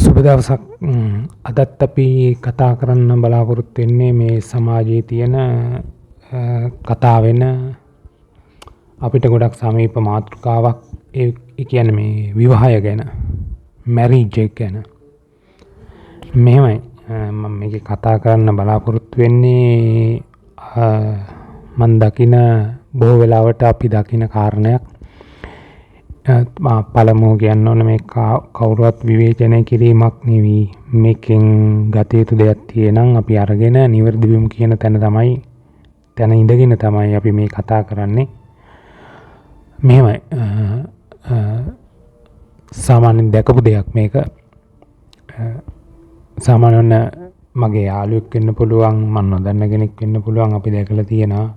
සුබ දවසක්. අදත් අපි කතා කරන්න බලාපොරොත්තු වෙන්නේ මේ සමාජයේ තියෙන කතා වෙන අපිට ගොඩක් සමීප මාතෘකාවක්. ඒ කියන්නේ මේ විවාහය ගැන, මැරිජ් එක ගැන. මෙහෙමයි මම මේක කතා කරන්න බලාපොරොත්තු වෙන්නේ මම දකින බොහෝ වෙලාවට අපි දකින කාරණයක්. පළමුව කියන්න ඕන මේ කවුරුවත් විවේචනය කිරීමක් නෙවෙයි. මේකෙන් ගත යුතු දෙයක් තියෙනම් අපි අරගෙන නිවැරදි වීම කියන තැන ඉඳගෙන තමයි අපි මේ කතා කරන්නේ. මෙහෙමයි සාමාන්‍යයෙන් දැකපු දෙයක් මේක. සාමාන්‍යයෙන් මගේ යාළුවෙක් වෙන්න පුළුවන්, මම නොදන්න කෙනෙක් වෙන්න පුළුවන්. අපි දැකලා තියෙනවා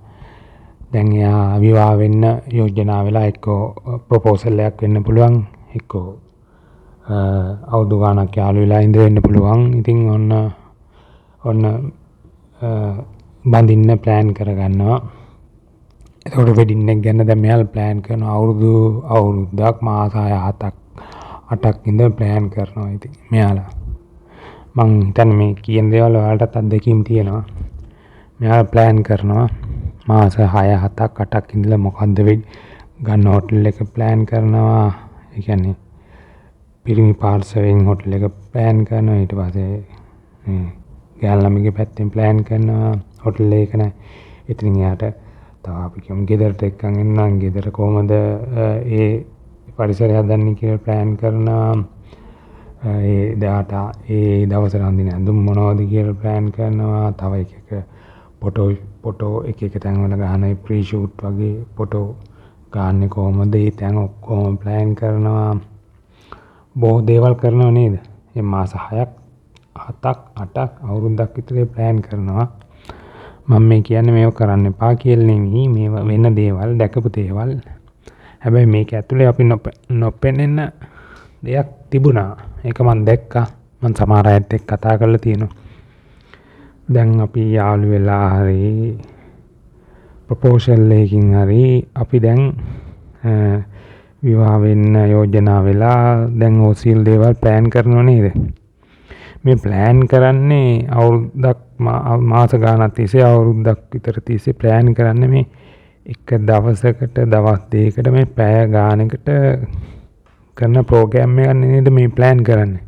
දැන් එයා විවාහ වෙන්න යෝජනා වෙලා එක්කෝ ප්‍රොපෝසල් එකක් වෙන්න පුළුවන්, එක්කෝ අවුරුදු ගාණක් යාළු වෙලා ඉඳ වෙන්න පුළුවන්. ඉතින් ඔන්න බඳින්න ප්ලෑන් කරගන්නවා. එතකොට වෙඩින් එක ගැන දැන් මෙයාලා ප්ලෑන් කරනවා අවුරුද්දක් මාස 7-8ක් ඉඳන් ප්ලෑන් කරනවා. ඉතින් මෙයාලා මං හිතන්නේ මේ කියන දේවල් ඔයාලටත් අත්දැකීම් තියෙනවා. මෙයාලා ප්ලෑන් කරනවා මාස 6-7-8ක් ඉඳලා මොකද්ද ගන්න හොටල් එක ප්ලෑන් කරනවා. ඒ කියන්නේ පිරිමි පාර්ශවයෙන් හොටල් එක ප්ලෑන් කරනවා. ඊට පස්සේ ගෑල් ළමයිගේ පැත්තෙන් ප්ලෑන් කරනවා හොටල් එක නෑ. ඉතින් එයාට තව අපි කියමු ගෙදරට එක්කන් එන්නම්. ගෙදර කොහමද ඒ පරිසරය හදන්නේ කියලා ප්ලෑන් කරනවා. ඒ දවසට අඳින ඇඳුම් මොනවද කියලා ප්ලෑන් කරනවා. තව එක ෆොටෝ එක තැන්වල ගන්න ප්‍රී ෂූට් වගේ ෆොටෝ ගන්න කොහමද, ඒ තැන් ඔක්කොම ප්ලෑන් කරනවා. බොහෝ දේවල් කරනව නේද? මේ මාස 6ක් 7ක් 8ක් අවුරුද්දක් විතර ප්ලෑන් කරනවා. මම මේ කියන්නේ මේව කරන්න එපා කියලා නෙමෙයි. මේව වෙන දේවල්, දැකපු දේවල්. හැබැයි මේක ඇතුලේ අපි නොපෙනෙන දෙයක් තිබුණා. ඒක මම දැක්කා. මම සමහර අයත් එක්ක කතා කරලා තියෙනවා. දැන් අපි යාළු වෙලා හරි ප්‍රොපෝසල් එකකින් හරි අපි දැන් විවාහ වෙන්න යෝජනා වෙලා දැන් ඔය සියලු දේවල් ප්ලෑන් කරනව නේද? මේ ප්ලෑන් කරන්නේ අවුරුද්දක් මාස ගානක් තිස්සේ, අවුරුද්දක් විතර තිස්සේ ප්ලෑන් කරන්නේ මේ එක දවසකට දවස් දෙකකට මේ පැය ගානකට කරන ප්‍රෝග්‍රෑම් එකක් නේද මේ ප්ලෑන් කරන්නේ.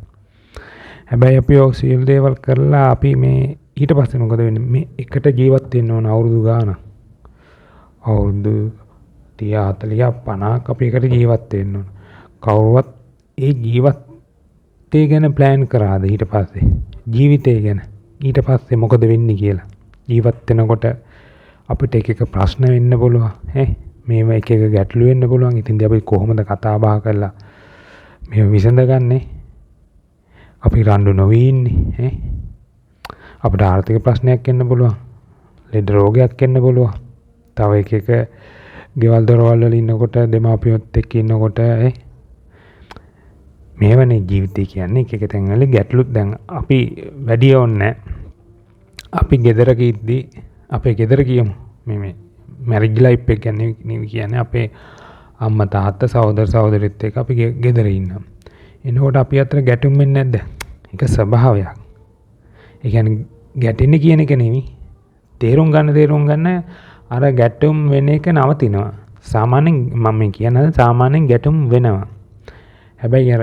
හැබැයි අපි ඔය සියලු දේවල් කරලා අපි මේ ඊට පස්සේ මොකද වෙන්නේ? මේ එකට ජීවත් වෙන්න ඕන අවුරුදු ගානක්. අවුරුදු 30 40 50ක් අපි එකට ජීවත් වෙන්න ඕන. කවුරුවත් ඒ ජීවිතය ගැන ප්ලෑන් කරාද ඊට පස්සේ? ජීවිතය ගැන ඊට පස්සේ මොකද වෙන්නේ කියලා. ජීවත් වෙනකොට අපිට එක ප්‍රශ්න වෙන්න පුළුවන්. මේව එක ගැටලු වෙන්න පුළුවන්. ඉතින් අපි කොහොමද කතා බහ කරලා මේව විසඳගන්නේ? අපි රණ්ඩු නොවී ඉන්නේ. අපිට ආර්ථික ප්‍රශ්නයක් එන්න පුළුවන්. ලෙඩ රෝගයක් එන්න පුළුවන්. තව එක ගෙවල් දොරවල් වල ඉන්නකොට, දෙමාපියොත් එක්ක ඉන්නකොට මේවනේ ජීවිතය කියන්නේ. එක තැන්වල ගැටලුත් දැන් අපි වැඩි ඕනේ. අපි ගෙදරක ඉද්දි අපේ ගෙදර කියමු. මේ මැරිජ් ලයිෆ් එක ගැන කියන්නේ අපේ අම්මා තාත්තා සහෝදර සහෝදරිත් එක්ක අපි ගෙදර ඉන්නවා. එනකොට අපි අතර ගැටුම් වෙන්නේ නැද්ද? ඒක ස්වභාවයක්. ඒ කියන්නේ ගැටෙන්නේ කියන එක නෙවෙයි. තේරුම් ගන්න අර ගැටුම් වෙන එක නවතිනවා. සාමාන්‍යයෙන් මම මේ කියන්නේ සාමාන්‍යයෙන් ගැටුම් වෙනවා. හැබැයි අර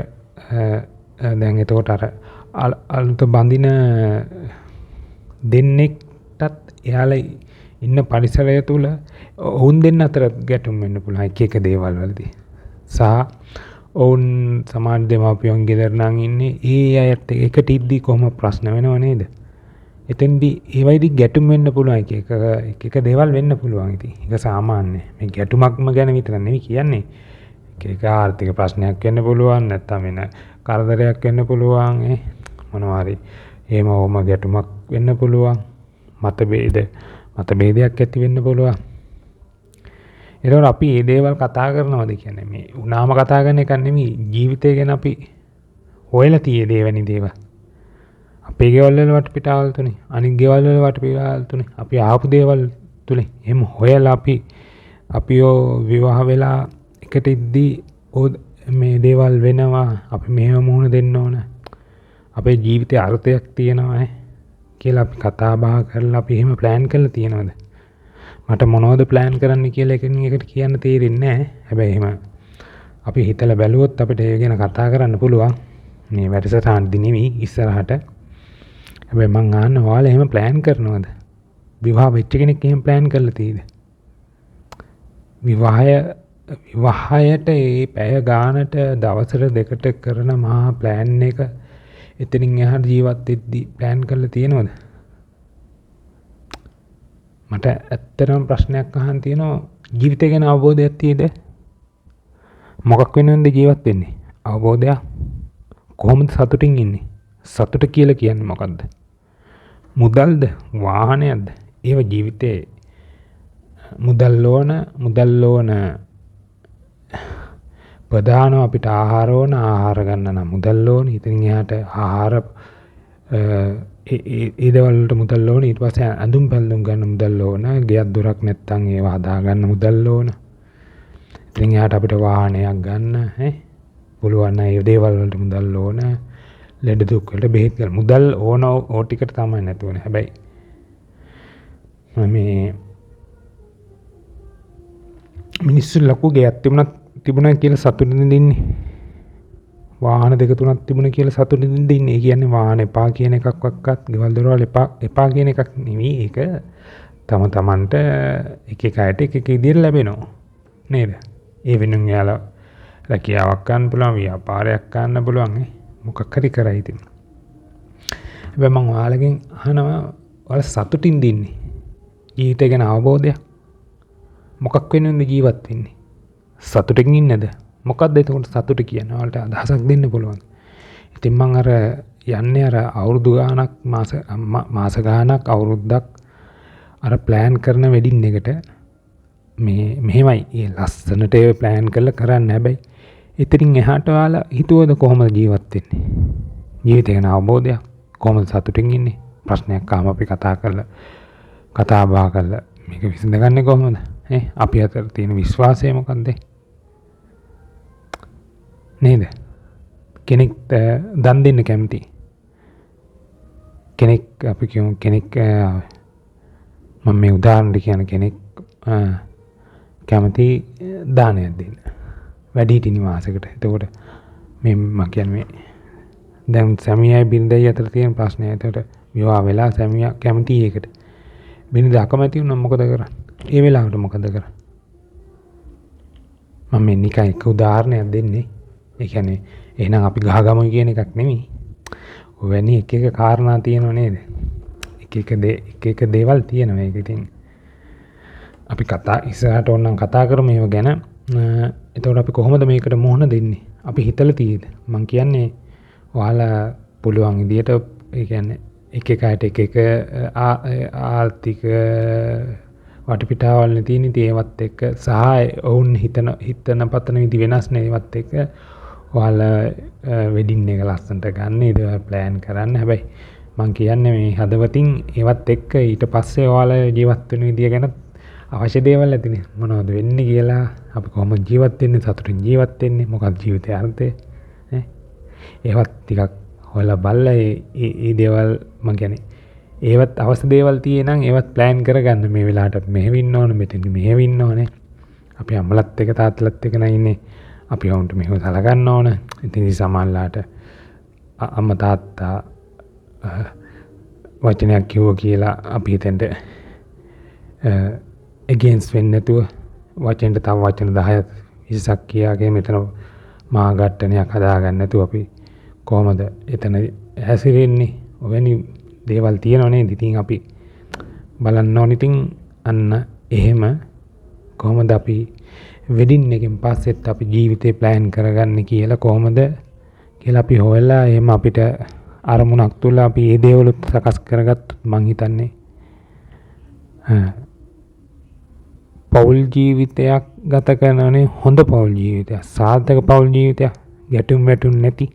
දැන් එතකොට අර අලුත බඳින දෙන්නෙක්ටත් එයාලා ඉන්න පරිසරය තුල ඔවුන් දෙන්න අතර ගැටුම් වෙන්න පුළුවන් එක දේවල් වලදී. සහ ඔවුන් සමාජ දෙමාපියන් ගෙදර නම් ඉන්නේ ඒ අයත් එකට ඉද්දි කොහොම ප්‍රශ්න වෙනව නේද? එතෙන්දී ඒ වයිදි ගැටුම් වෙන්න පුළුවන් එක දේවල් වෙන්න පුළුවන්. ඉතින් ඒක සාමාන්‍යයි. මේ ගැටුමක්ම ගැන විතර නෙවෙයි කියන්නේ. එක ආර්ථික ප්‍රශ්නයක් වෙන්න පුළුවන්, නැත්නම් වෙන කරදරයක් වෙන්න පුළුවන්. මොනවා හරි එහෙම ගැටුමක් වෙන්න පුළුවන්. මතභේදයක් ඇති වෙන්න පුළුවන්. ඒතකොට අපි මේ දේවල් කතා කරනවාද කියන්නේ මේ උනාම කතා කරන එක නෙමෙයි. ජීවිතය ගැන අපි හොයලා තියෙ දේවැනි දේවල්. අපේ ගෙවල් වල වටපිටාවල් තුනේ, අනිත් ගෙවල් වල වටපිටාවල් තුනේ අපි ආපු දේවල් තුනේ එහෙම හොයලා අපිෝ විවාහ වෙලා එකට ඉද්දී මේ දේවල් වෙනවා. අපි මෙහෙම මුහුණ දෙන්න ඕන. අපේ ජීවිතේ අර්ථයක් තියෙනවා කියලා අපි කතා බහ කරලා අපි එහෙම ප්ලෑන් කරලා තියෙනවද? මට මොනවද ප්ලෑන් කරන්න කියලා එකින් එකට කියන්න තේරෙන්නේ නැහැ. හැබැයි එහෙම අපි හිතලා බැලුවොත් අපිට ඒ ගැන කතා කරන්න පුළුවන්. මේ වැඩසටහනදී නෙවෙයි ඉස්සරහට. හැබැයි මං අහන්නේ ඔයාලා එහෙම ප්ලෑන් කරනවද? විවාහ වෙච්ච කෙනෙක් එහෙම ප්ලෑන් කරලා තියෙද? විවාහයට ඒ පැය ගානට දවසට දෙකට කරන මහා ප්ලෑන් එක එතනින් එහාට ජීවත් වෙද්දී ප්ලෑන් කරලා තියෙනවද? මට ඇත්තටම ප්‍රශ්නයක් අහන්න තියෙනවා. ජීවිතය ගැන අවබෝධයක් තියෙද? මොකක් වෙනුවෙන්ද ජීවත් වෙන්නේ? අවබෝධයක්. කොහොමද සතුටින් ඉන්නේ? සතුට කියලා කියන්නේ මොකද්ද? මුදල්ද? වාහනයක්ද? ඒව ජීවිතේ මුදල් ඕන ප්‍රධානව අපිට ආහාර ගන්න නම් මුදල් ඕන. ඉතින් එහාට ආහාර ඒ දේවල් වලට මුදල් ඕන. ඊට පස්සේ අඳුම් පැළඳුම් ගන්න මුදල් ඕන. ගෙයක් දොරක් නැත්තම් ඒව හදා ගන්න මුදල් ඕන. ඉතින් එහාට අපිට වාහනයක් ගන්න පුළුවන් නම් ඒ දේවල් වලට මුදල් ඕන. ලෙඩ දුක් වලට බෙහෙත් ගන්න මුදල් ඕන. ඕ ටිකට තමයි නැතුවනේ. හැබැයි මේ මිනිස්සු ලොකු ගෙයක් තිබුණා කියලා සතුටින් ඉන්නේ. වාහන දෙක තුනක් තිබුණා කියලා සතුටින් ඉන්නේ. ඒ කියන්නේ වාහන එපා කියන එකක්වත් ගෙවල් දොරවල් එපා කියන එකක් නෙවෙයි. ඒක තමන්ට එක එක අයට එක එක විදිහට ලැබෙනවා. නේද? ඒ වෙනුවෙන් යාලා රැකියාවක් ගන්න පුළුවන්, ව්‍යාපාරයක් ගන්න පුළුවන්. මොකක් හරි කරයි ඉතින්. හැබැයි මම ඔයාලගෙන් අහනවා ඔයාලා සතුටින් ඉන්නේ. ජීවිතය ගැන අවබෝධයක්. මොකක් වෙනුවෙන්ද ජීවත් වෙන්නේ? සතුටින් ඉන්නද? මොකක්ද එතකොට සතුට කියන්නේ? ඔයාලට අදහසක් දෙන්න පුළුවන්. ඉතින් මම යන්නේ අවුරුදු ගාණක් මාස ගාණක් අවුරුද්දක් ප්ලෑන් කරන වෙඩින් එකට මෙහෙමයි. ඒ ලස්සනට ඒ ප්ලෑන් කරලා කරන්න. හැබැයි එතනින් එහාට ඔයාලා හිතුවද කොහොමද ජීවත් වෙන්නේ? ජීවිතය ගැන අවබෝධයක්. කොහොමද සතුටින් ඉන්නේ? ප්‍රශ්නයක් ආවම අපි කතා බහ කරලා මේක විසඳගන්නේ කොහොමද? අපි අතර තියෙන විශ්වාසය මොකක්ද? නේද? කෙනෙක් දන් දෙන්න කැමති. කෙනෙක් අපි කියමු කෙනෙක් මම මේ උදාහරණයක් කියන කෙනෙක් කැමති දානයක් දෙන්න. වැඩිහිටි නිවාසයකට. එතකොට මේ මම කියන්නේ දැන් සැමියායි බිරිඳයි අතර තියෙන ප්‍රශ්නය. එතකොට විවාහ වෙලා සැමියා කැමති ඒකට. බිරිඳ අකමැති වුණොත් මොකද කරන්නේ? ඒ වෙලාවට මොකද කරන්නේ? මම මේ නිකන් එක උදාහරණයක් දෙන්නේ. ඒ කියන්නේ එහෙනම් අපි ගහගමු කියන එකක් නෙමෙයි. ඔවැනි එක කාරණා තියෙනව නේද? එක දේවල් තියෙනවා. ඒක ඉතින් අපි ඉස්සරහට ඕනනම් කතා කරමු මේව ගැන. එතකොට අපි කොහොමද මේකට මුහුණ දෙන්නේ? අපි හිතලා තියෙද? මම කියන්නේ ඔයාලා පුළුවන් විදියට ඒ කියන්නේ එක අයට එක ආර්ථික වටපිටාවල් තියෙන ඉතින් ඒවත් එක්ක සහ ඔවුන් හිතන පතන විදි වෙනස් නේ. ඒවත් එක්ක ඔයාලා වෙඩින් එක ලස්සනට ගන්න ඒක ප්ලෑන් කරන්න. හැබැයි මම කියන්නේ මේ හදවතින් ඒවත් එක්ක ඊට පස්සේ ඔයාලා ජීවත් වෙන විදිය ගැන අවශ්‍ය දේවල් ඇතිනේ. මොනවද වෙන්නේ කියලා, අපි කොහොමද ජීවත් වෙන්නේ, සතුටින් ජීවත් වෙන්නේ, මොකක්ද ජීවිතයේ අර්ථය ඒවත් ටිකක් හොයලා බලලා ඒ දේවල් මම කියන්නේ ඒවත් අවශ්‍ය දේවල් තියෙනනම් ඒවත් ප්ලෑන් කරගන්න. මේ වෙලාවට මෙහෙවින්න ඕන, මෙතන මෙහෙවින්න ඕනේ. අපි අම්මලත් එක තාත්තලත් එක නෑ ඉන්නේ. අපි වුන්ට මෙහෙම සලකන්න ඕන. ඉතින් සමහරලාට අම්මා තාත්තා වචනයක් කිව්ව කියලා අපි හිතෙන්ට against වෙන්නේ නැතුව වචෙන්ට තව වචන 10ක් 20ක් කියාගෙන මෙතන මහා ගැටණයක් හදාගන්න නැතුව අපි කොහොමද එතන හැසිරෙන්නේ? ඔවැනි දේවල් තියෙනව නේද? ඉතින් අපි බලන්න ඕන. ඉතින් අන්න එහෙම කොහොමද අපි වෙඩින් එකෙන් පස්සෙත් අපි ජීවිතේ ප්ලෑන් කරගන්නේ කියලා කොහොමද කියලා අපි හොයලා එහෙම අපිට අරමුණක් තුල අපි මේ දේවල් සකස් කරගත්තොත් මං හිතන්නේ පෞල් ජීවිතයක් ගත කරනනේ හොඳ පෞල් ජීවිතයක්, සාර්ථක පෞල් ජීවිතයක්, ගැටුම් නැති